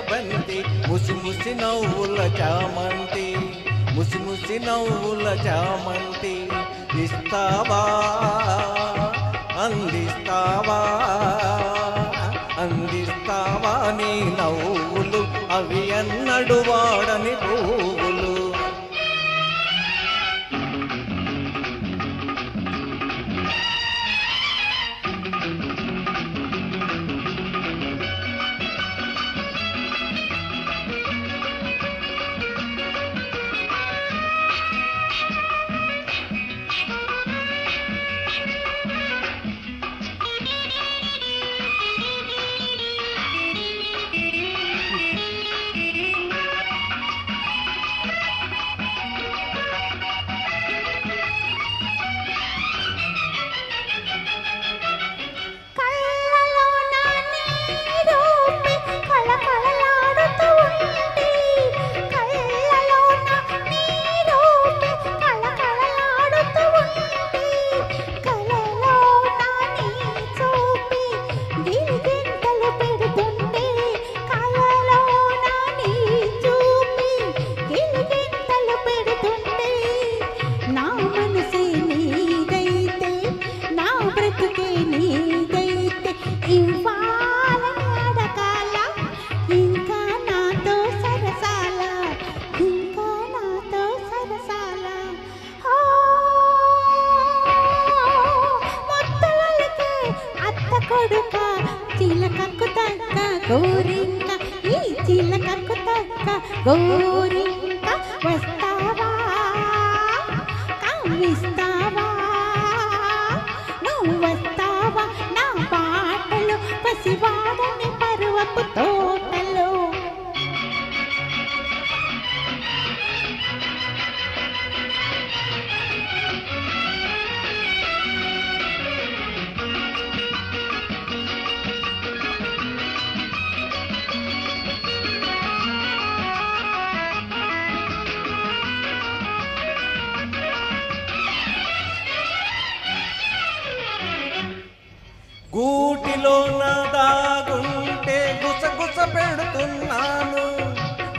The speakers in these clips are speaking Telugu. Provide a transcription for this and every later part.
బంతి ముసి ముసి నవ్వుల చామంతి ముసి ముసి నవ్వుల చామంతి ఇస్తావా అందిస్తావా అందిస్తావా నీ నవ్వులు అవి అన్నడు వాడని పువ్వులు. చిలకకు తక్క గోరింక ఈ చిలకకు తక్క గోరింక వస్తావా కవ్విస్తావా నువ్వు వస్తావా నా పాటలు పసివాడని పరువపు తోటలో. గూటిలో నా దాగుంటే గుసగుస పెడుతున్నాను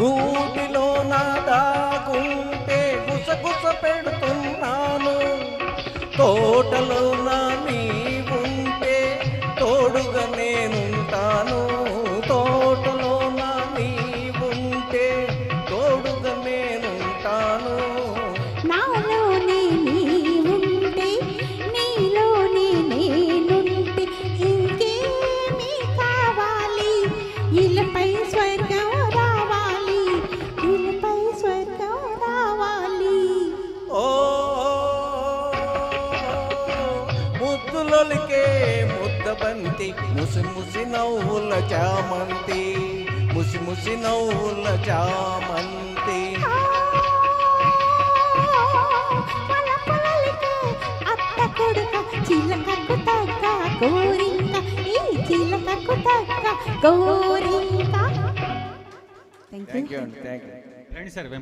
గూటిలో నా దాగుంటే గుసగుస పెడుతున్నాను తోటలో నా నీవుంటే తోడుగా నేనుంటాను తోటలో నా నీవుంటే తోడుగా నేనుంటాను. నాలోనే నీవుంటే నీలోనే నేనుంటే ఇంకేమీ కావాలి ఇలపై స్వర్గం రావాలి ఇలపై స్వర్గం రావాలి. ఓ ముద్దులొలికే ముద్ద బంతి ముసి ముసి నవ్వుల చామంతి ముసి ముసి నవ్వుల చామంతి. అత్త కొడుక చిలకకు తగ్గ గోరింక ఈ చిలకకు తగ్గ గోరింక. థ్యాంక్ యూ అండి. Thank you.